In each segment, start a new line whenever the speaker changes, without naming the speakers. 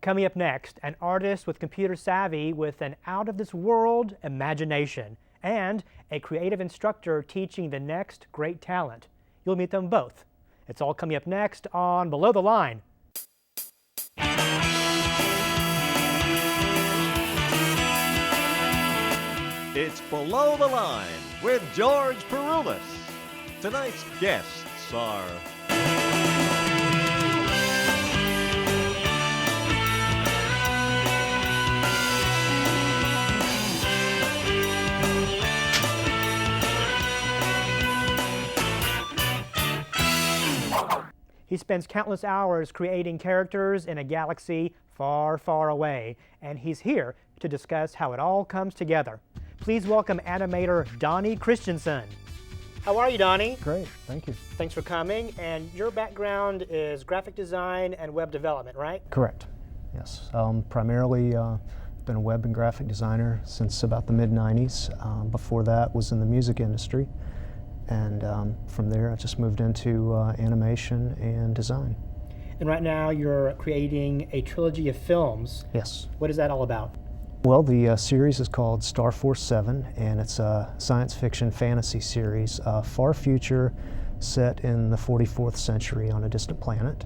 Coming up next, an artist with computer savvy with an out-of-this-world imagination and a creative instructor teaching the next great talent. You'll meet them both. It's all coming up next on Below the Line.
It's Below the Line with George Peroulas. Tonight's guests are
He spends countless hours creating characters in a galaxy far, far away, and he's here to discuss how it all comes together. Please welcome animator Donnie Christianson. How are you, Donnie?
Great, thank you.
Thanks for coming. And your background is graphic design and web development, right?
Correct, yes. Primarily been a web and graphic designer since about the mid-90s. Before that was in the music industry. And from there I just moved into animation and design.
And right now you're creating a trilogy of films.
Yes.
What is that all about?
Well, the series is called Star Force 7, and it's a science fiction fantasy series, far future, set in the 44th century on a distant planet.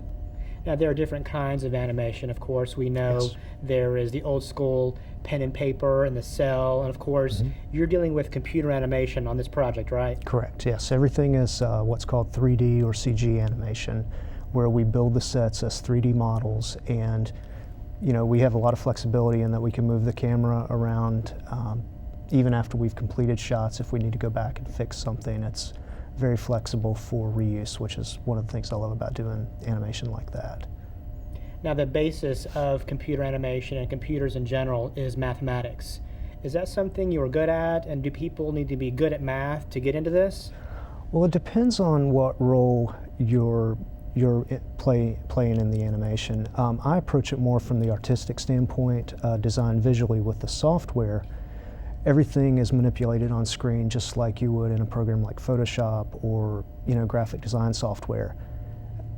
Now there are different kinds of animation, of course. We know
Yes.
there is the old school pen and paper and the cell, and of course you're dealing with computer animation on this project, right?
Correct, yes. Everything is what's called 3D or CG animation, where we build the sets as 3D models, and we have a lot of flexibility in that we can move the camera around even after we've completed shots. If we need to go back and fix something, it's very flexible for reuse, which is one of the things I love about doing animation like that.
Now the basis of computer animation and computers in general is mathematics. Is that something you are good at, and do people need to be good at math to get into this?
Well, it depends on what role you're playing in the animation. I approach it more from the artistic standpoint, designed visually with the software. Everything is manipulated on screen just like you would in a program like Photoshop or graphic design software.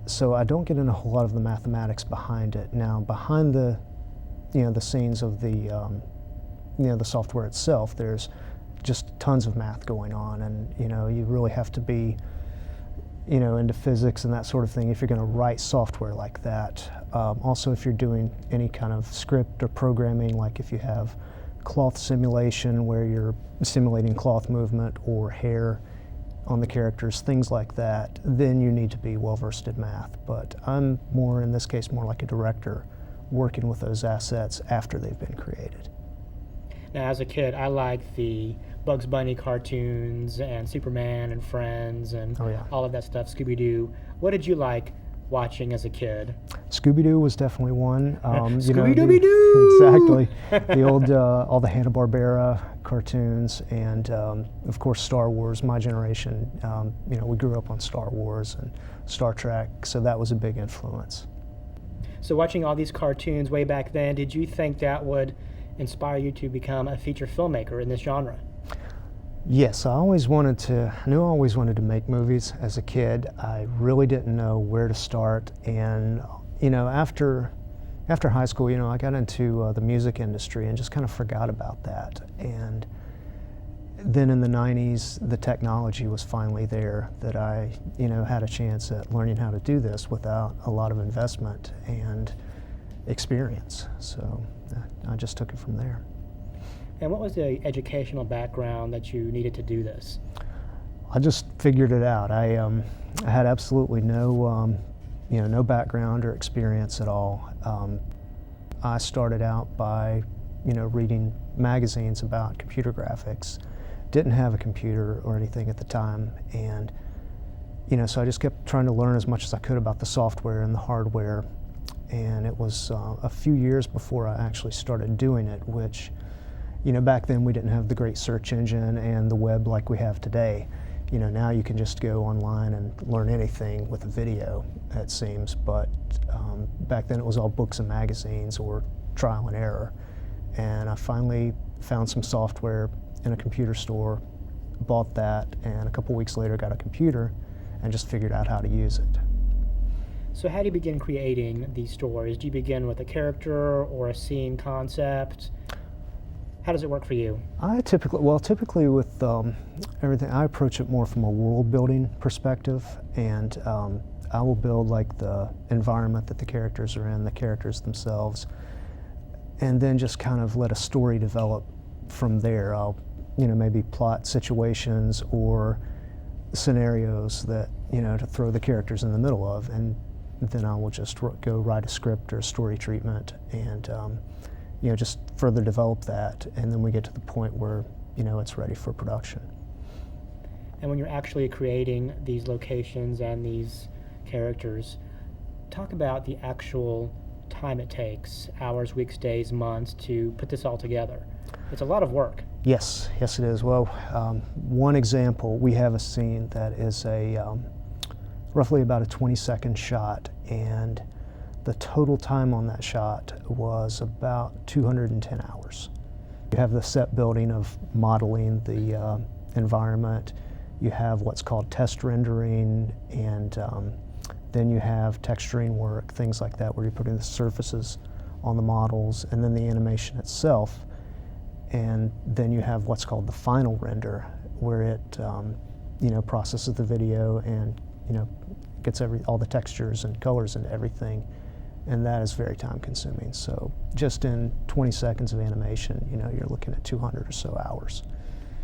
So I don't get in a whole lot of the mathematics behind it. Now, behind the the scenes of the the software itself, there's just tons of math going on, and you really have to be into physics and that sort of thing if you're going to write software like that. Also, if you're doing any kind of script or programming, like if you have cloth simulation where you're simulating cloth movement or hair on the characters, things like that, then you need to be well versed in math. But I'm more, in this case, more like a director working with those assets after they've been created.
Now, as a kid, I liked the Bugs Bunny cartoons and Superman and Friends and all of that stuff, Scooby-Doo. What did you like watching as a kid?
Scooby-Doo was definitely one.
Scooby-Dooby-Doo!
Exactly. The old, all the Hanna-Barbera cartoons, and of course Star Wars. My generation, we grew up on Star Wars and Star Trek, so that was a big influence.
So watching all these cartoons way back then, did you think that would inspire you to become a feature filmmaker in this genre?
Yes, I knew I always wanted to make movies as a kid. I really didn't know where to start, and after high school, I got into the music industry and just kind of forgot about that. And then in the 90s, the technology was finally there that I, had a chance at learning how to do this without a lot of investment and experience. So I just took it from there.
And what was the educational background that you needed to do this?
I just figured it out. I had absolutely no background or experience at all. I started out by, reading magazines about computer graphics. Didn't have a computer or anything at the time, and so I just kept trying to learn as much as I could about the software and the hardware. And it was a few years before I actually started doing it, which, back then we didn't have the great search engine and the web like we have today. Now you can just go online and learn anything with a video, it seems, but back then it was all books and magazines or trial and error. And I finally found some software in a computer store, bought that, and a couple weeks later got a computer and just figured out how to use it.
So how do you begin creating these stories? Do you begin with a character or a scene concept? How does it work for you?
Typically with everything, I approach it more from a world building perspective, and I will build like the environment that the characters are in, the characters themselves, and then just kind of let a story develop from there. I'll, maybe plot situations or scenarios that, to throw the characters in the middle of, and then I will just go write a script or a story treatment and just further develop that, and then we get to the point where it's ready for production.
And when you're actually creating these locations and these characters, talk about the actual time it takes, hours, weeks, days, months, to put this all together. It's a lot of work.
Yes it is. Well, one example, we have a scene that is roughly about a 20-second shot, and the total time on that shot was about 210 hours. You have the set building of modeling the environment. You have what's called test rendering, and then you have texturing work, things like that, where you're putting the surfaces on the models, and then the animation itself. And then you have what's called the final render, where it processes the video and gets all the textures and colors into everything. And that is very time consuming. So just in 20 seconds of animation, you're looking at 200 or so hours.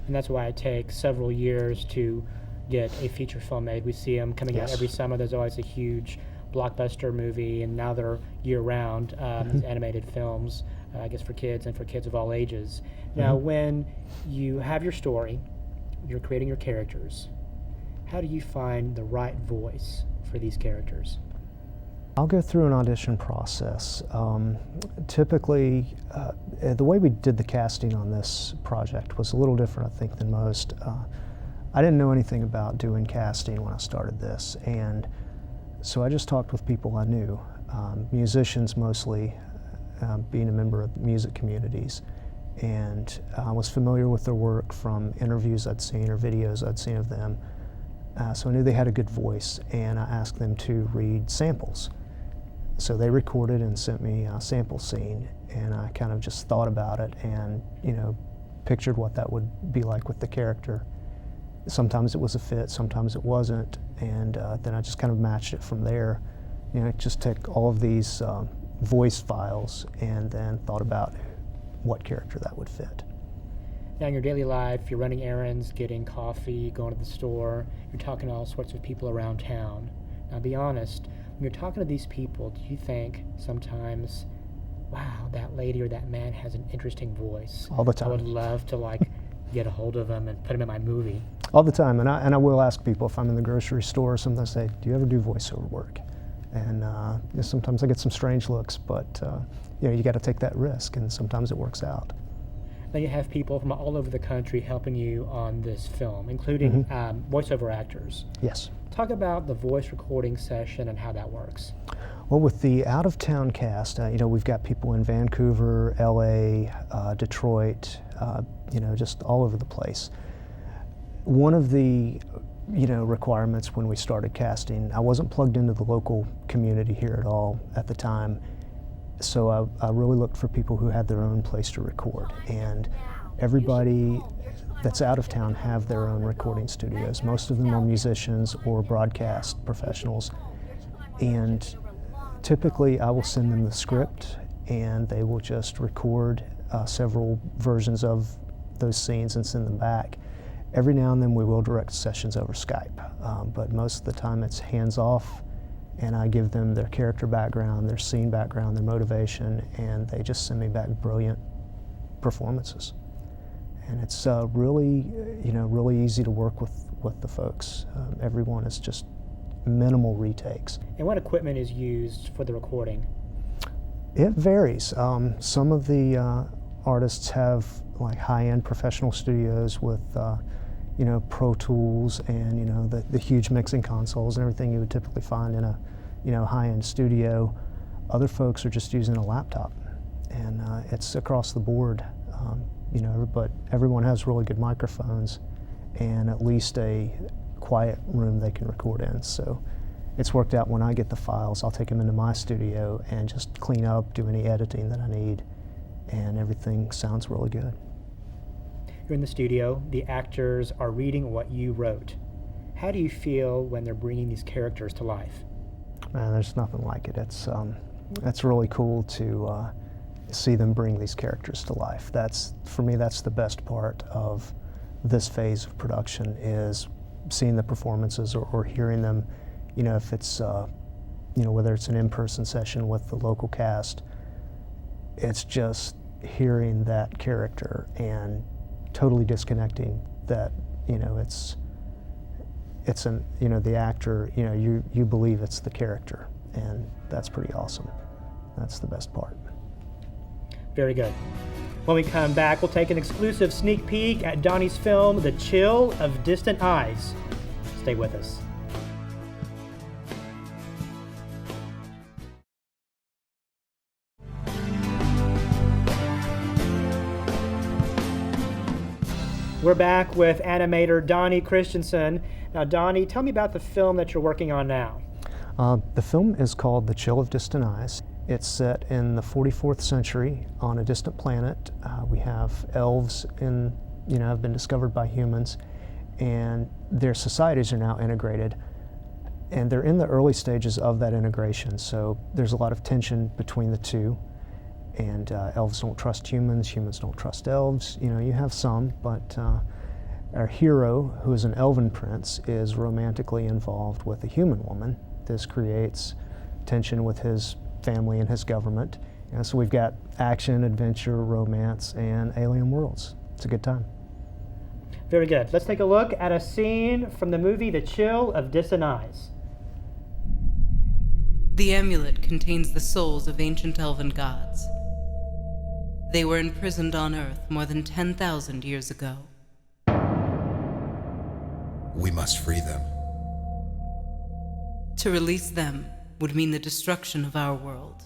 And that's why it takes several years to get a feature film made. We see them coming out every summer. There's always a huge blockbuster movie, and now they're year-round, these animated films, I guess for kids and for kids of all ages. Now, when you have your story, you're creating your characters, how do you find the right voice for these characters?
I'll go through an audition process. Typically, the way we did the casting on this project was a little different, I think, than most. I didn't know anything about doing casting when I started this, and so I just talked with people I knew, musicians mostly, being a member of music communities, and I was familiar with their work from interviews I'd seen or videos I'd seen of them, so I knew they had a good voice, and I asked them to read samples. So they recorded and sent me a sample scene, and I kind of just thought about it and pictured what that would be like with the character. Sometimes it was a fit, sometimes it wasn't, and then I just kind of matched it from there. Just took all of these voice files and then thought about what character that would fit.
Now, in your daily life, you're running errands, getting coffee, going to the store, you're talking to all sorts of people around town. Now, be honest, when you're talking to these people, do you think sometimes, wow, that lady or that man has an interesting voice?
All the time.
I would love to get a hold of him and put him in my movie.
All the time, and I will ask people if I'm in the grocery store. Sometimes I say, "Do you ever do voiceover work?" And sometimes I get some strange looks, but you got to take that risk, and sometimes it works out.
Now you have people from all over the country helping you on this film, including voiceover actors.
Yes.
Talk about the voice recording session and how that works.
Well, with the out-of-town cast, we've got people in Vancouver, LA, Detroit, just all over the place. One of the requirements when we started casting, I wasn't plugged into the local community here at all at the time, so I really looked for people who had their own place to record, and everybody that's out of town have their own recording studios. Most of them are musicians or broadcast professionals, and typically I will send them the script and they will just record several versions of those scenes and send them back. Every now and then we will direct sessions over Skype, but most of the time it's hands-off, and I give them their character background, their scene background, their motivation, and they just send me back brilliant performances. And it's really easy to work with the folks. Everyone is just minimal retakes.
And what equipment is used for the recording?
It varies. Some of the artists have high-end professional studios with Pro Tools and the huge mixing consoles and everything you would typically find in a high-end studio. Other folks are just using a laptop, and it's across the board. But everyone has really good microphones and at least a quiet room they can record in. So it's worked out when I get the files, I'll take them into my studio and just clean up, do any editing that I need, and everything sounds really good.
You're in the studio, the actors are reading what you wrote. How do you feel when they're bringing these characters to life?
Man, there's nothing like it. It's really cool to see them bring these characters to life. For me, that's the best part of this phase of production, is seeing the performances or hearing them, if it's, whether it's an in-person session with the local cast, it's just hearing that character and totally disconnecting that, the actor, you believe it's the character, and that's pretty awesome. That's the best part.
Very good. When we come back, we'll take an exclusive sneak peek at Donnie's film, The Chill of Distant Eyes. Stay with us. We're back with animator Donnie Christianson. Now, Donnie, tell me about the film that you're working on now.
The film is called The Chill of Distant Eyes. It's set in the 44th century on a distant planet. We have elves have been discovered by humans, and their societies are now integrated. And they're in the early stages of that integration, so there's a lot of tension between the two. And elves don't trust humans, humans don't trust elves. You have some, but our hero, who is an elven prince, is romantically involved with a human woman. This creates tension with his family and his government. So we've got action, adventure, romance, and alien worlds. It's a good time.
Very good. Let's take a look at a scene from the movie The Chill of Distant Eyes.
The amulet contains the souls of ancient elven gods. They were imprisoned on Earth more than 10,000 years ago.
We must free them.
To release them would mean the destruction of our world.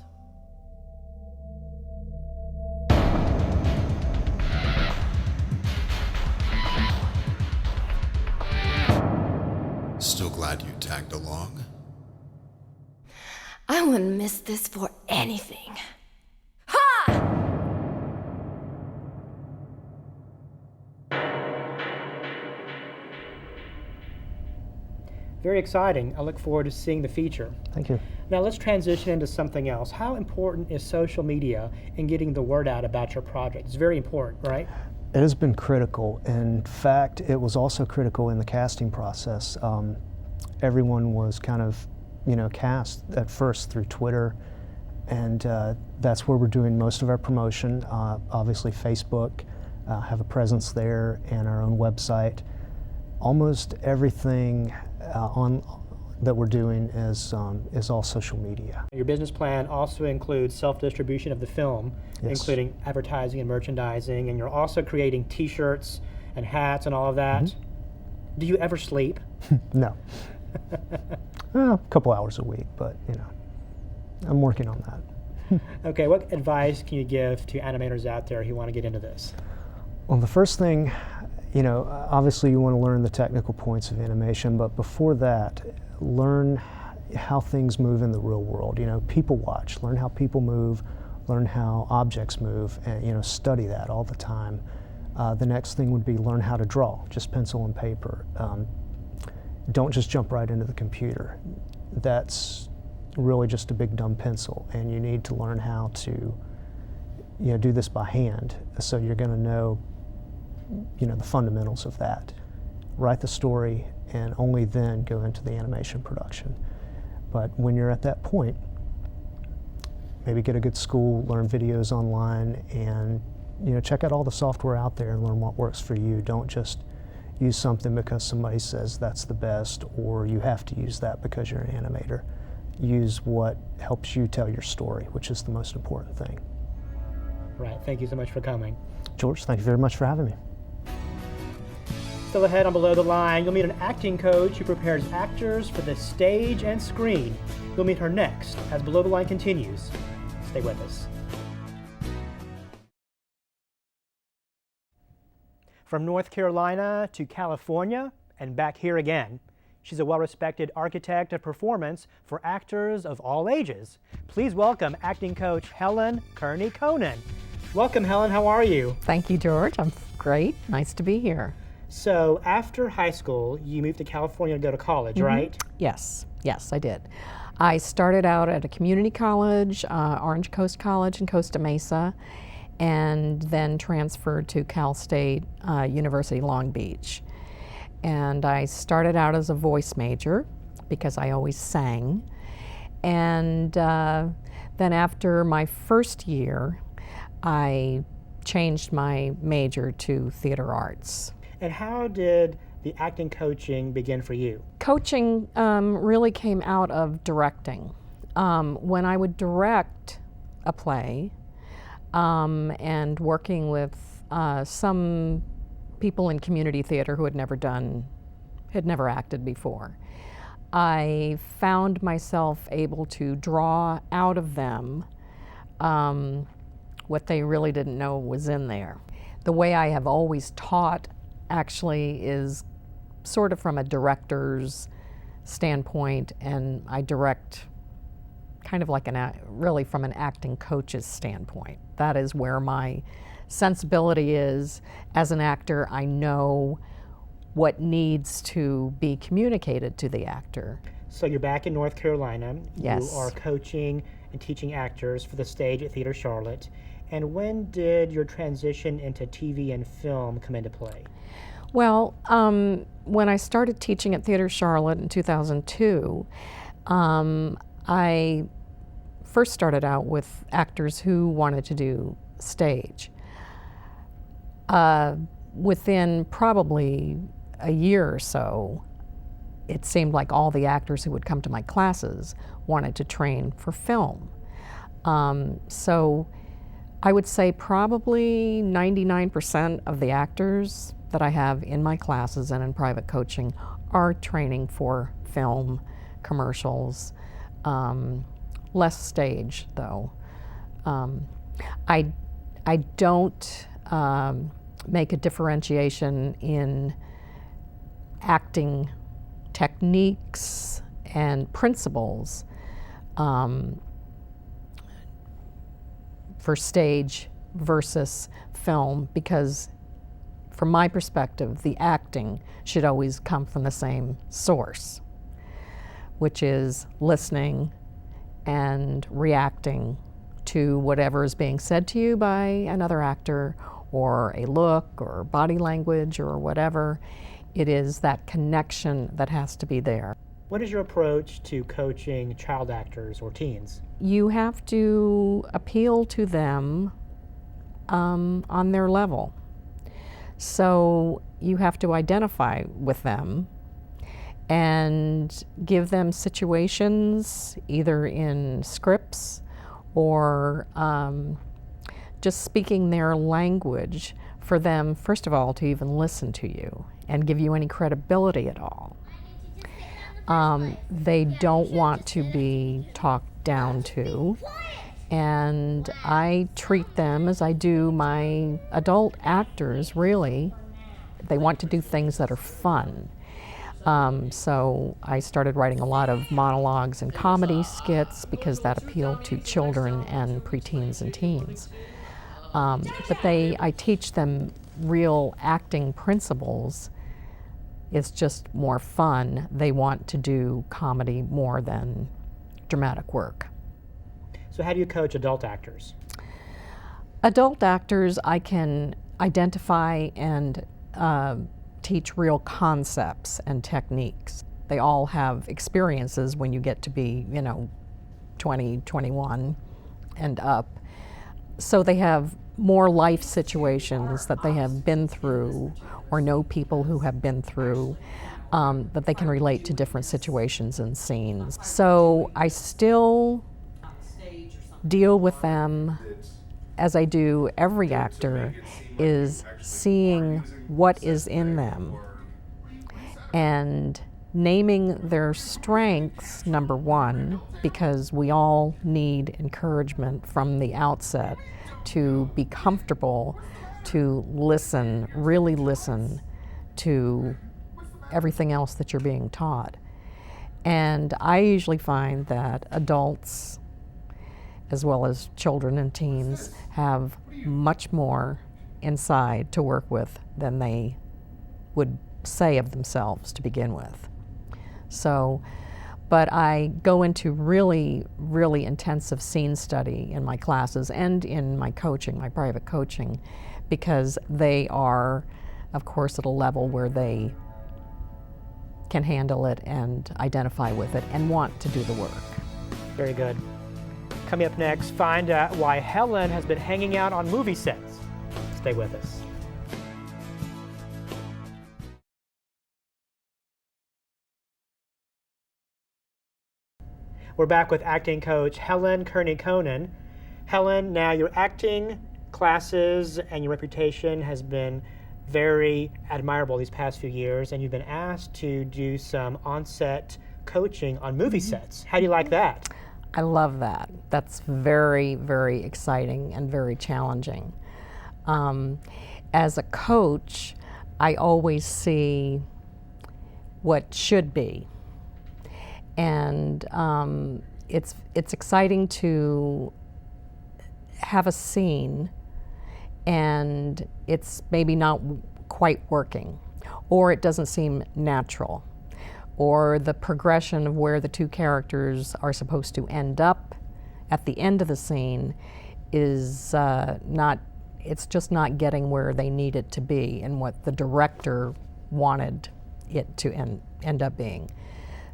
Still glad you tagged along?
I wouldn't miss this for anything.
Very exciting. I look forward to seeing the feature.
Thank you.
Now let's transition into something else. How important is social media in getting the word out about your project? It's very important, right?
It has been critical. In fact, it was also critical in the casting process. Everyone was kind of, cast at first through Twitter, and that's where we're doing most of our promotion. Obviously Facebook, have a presence there, and our own website. Almost everything that we're doing is all social media.
Your business plan also includes self-distribution of the film,
Yes.
including advertising and merchandising, and you're also creating t-shirts and hats and all of that.
Mm-hmm.
Do you ever sleep?
No. A couple hours a week, but I'm working on that.
Okay, what advice can you give to animators out there who want to get into this?
Well, the first thing, obviously you want to learn the technical points of animation, but before that, learn how things move in the real world. People watch, learn how people move, learn how objects move, and study that all the time. The next thing would be learn how to draw, just pencil and paper. Don't just jump right into the computer. That's really just a big dumb pencil, and you need to learn how to do this by hand, so you're going to know the fundamentals of that. Write the story, and only then go into the animation production. But when you're at that point, maybe get a good school, learn videos online, and check out all the software out there and learn what works for you. Don't just use something because somebody says that's the best, or you have to use that because you're an animator. Use what helps you tell your story, which is the most important thing.
Right, thank you so much for coming.
George, thank you very much for having me.
Still ahead on Below the Line, you'll meet an acting coach who prepares actors for the stage and screen. You'll meet her next as Below the Line continues. Stay with us. From North Carolina to California and back here again, She's a well-respected architect of performance for actors of all ages. Please welcome acting coach Helen Kearney Konen. Welcome, Helen. How are you?
Thank you, George. I'm great. Nice to be here.
So after high school, you moved to California to go to college, right?
Yes, I did. I started out at a community college, Orange Coast College in Costa Mesa, and then transferred to Cal State University Long Beach. And I started out as a voice major because I always sang. And then after my first year, I changed my major to theater arts.
And how did the acting coaching begin for you?
Coaching really came out of directing. When I would direct a play and working with some people in community theater who had never acted before, I found myself able to draw out of them what they really didn't know was in there. The way I have always taught actually is sort of from a director's standpoint, and I direct kind of like really from an acting coach's standpoint. That is where my sensibility is. As an actor, I know what needs to be communicated to the actor.
So you're back in North Carolina.
Yes.
You are coaching and teaching actors for the stage at Theater Charlotte. And when did your transition into TV and film come into play?
Well, when I started teaching at Theater Charlotte in 2002, I first started out with actors who wanted to do stage. Within probably a year or so, it seemed like all the actors who would come to my classes wanted to train for film. So I would say probably 99% of the actors that I have in my classes and in private coaching are training for film, commercials, less stage though. I don't make a differentiation in acting techniques and principles for stage versus film, because from my perspective, the acting should always come from the same source, which is listening and reacting to whatever is being said to you by another actor, or a look or body language or whatever. It is that connection that has to be there.
What is your approach to coaching child actors or teens?
You have to appeal to them on their level. So you have to identify with them and give them situations, either in scripts or just speaking their language, for them, first of all, to even listen to you and give you any credibility at all. They don't want to be talked down to, and I treat them as I do my adult actors, really. They want to do things that are fun. So I started writing a lot of monologues and comedy skits because that appealed to children and preteens and teens. But I teach them real acting principles. It's just more fun. They want to do comedy more than dramatic work.
So how do you coach adult actors?
Adult actors, I can identify and teach real concepts and techniques. They all have experiences when you get to be, 20, 21 and up. So they have more life situations that they have been through or know people who have been through, that they can relate to different situations and scenes. So I still deal with them as I do every actor, is seeing what is in them and naming their strengths, number one, because we all need encouragement from the outset to be comfortable to listen, really listen to everything else that you're being taught. And I usually find that adults, as well as children and teens, have much more inside to work with than they would say of themselves to begin with. So, but I go into really, really intensive scene study in my classes and in my coaching, my private coaching, because they are, of course, at a level where they can handle it and identify with it and want to do the work.
Very good. Coming up next, find out why Helen has been hanging out on movie sets. Stay with us. We're back with acting coach Helen Kearney Konen. Helen, now your acting classes and your reputation has been very admirable these past few years, and you've been asked to do some on-set coaching on movie sets. How do you like that?
I love that. That's very, very exciting and very challenging. As a coach, I always see what should be. And it's exciting to have a scene and it's maybe not quite working, or it doesn't seem natural, or the progression of where the two characters are supposed to end up at the end of the scene is it's just not getting where they need it to be and what the director wanted it to end up being.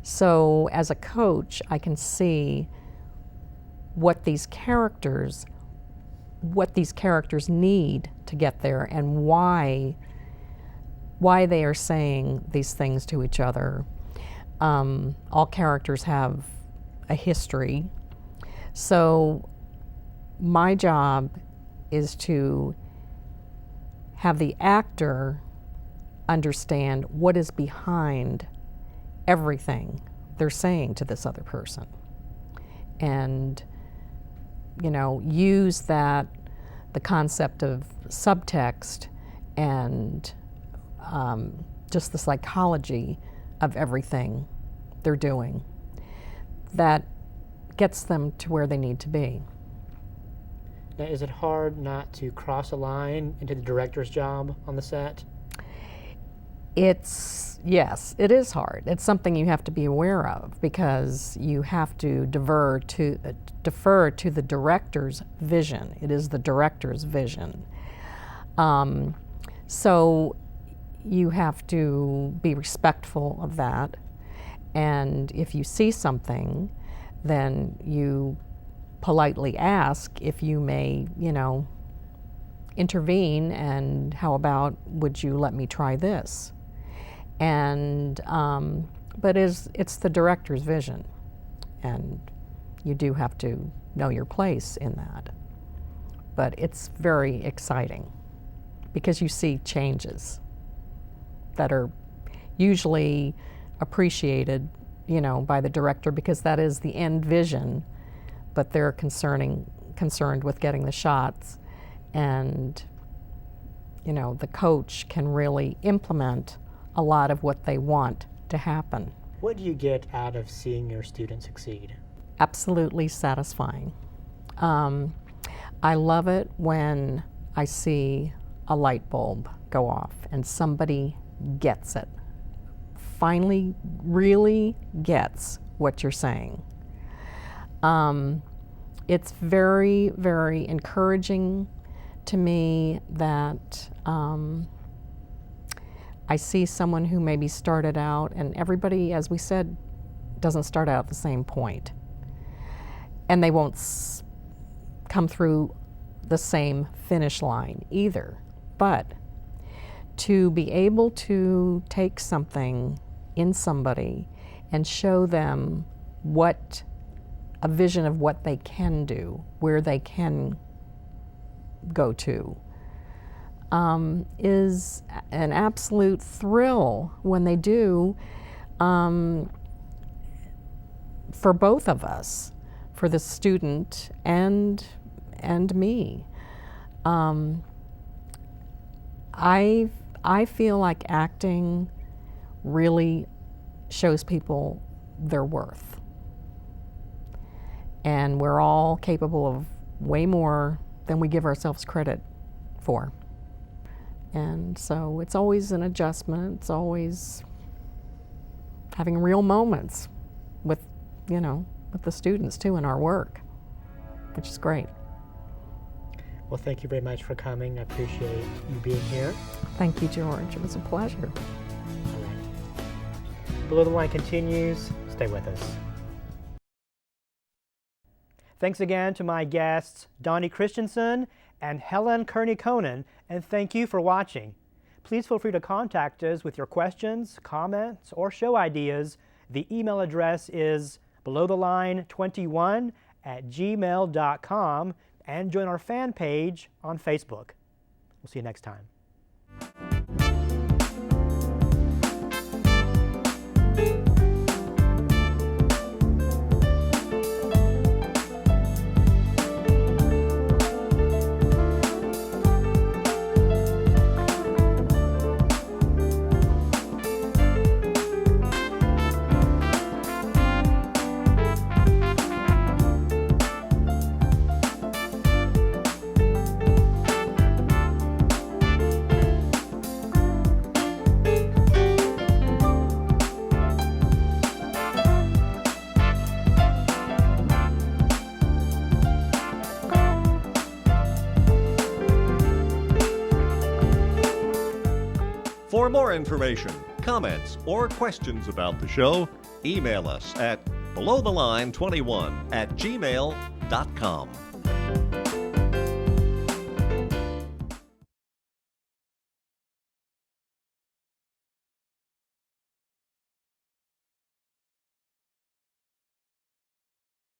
So as a coach, I can see what these characters need to get there and why they are saying these things to each other. All characters have a history. So my job is to have the actor understand what is behind everything they're saying to this other person, and use the concept of subtext and just the psychology of everything they're doing that gets them to where they need to be.
Now, is it hard not to cross a line into the director's job on the set?
Yes, it is hard. It's something you have to be aware of because you have to defer to the director's vision. It is the director's vision. So you have to be respectful of that. And if you see something, then you politely ask if you may, intervene, and how about, would you let me try this? And but it's the director's vision, and you do have to know your place in that. But it's very exciting because you see changes that are usually appreciated, by the director because that is the end vision, but they're concerned with getting the shots, and the coach can really implement a lot of what they want to happen.
What do you get out of seeing your students succeed?
Absolutely satisfying. I love it when I see a light bulb go off and somebody gets it, finally really gets what you're saying. It's very, very encouraging to me that I see someone who maybe started out, and everybody, as we said, doesn't start out at the same point. And they won't come through the same finish line either. But to be able to take something in somebody and show them a vision of what they can do, where they can go to, is an absolute thrill when they do, for both of us, for the student and me. I feel like acting really shows people their worth. And we're all capable of way more than we give ourselves credit for. And so it's always an adjustment. It's always having real moments with, with the students too in our work, which is great.
Well, thank you very much for coming. I appreciate you being here.
Thank you, George. It was a pleasure.
All right. Below the Line continues. Stay with us. Thanks again to my guests, Donnie Christianson and Helen Kearney Konen, and thank you for watching. Please feel free to contact us with your questions, comments, or show ideas. The email address is belowtheline21@gmail.com, and join our fan page on Facebook. We'll see you next time.
For more information, comments, or questions about the show, email us at belowtheline21@gmail.com.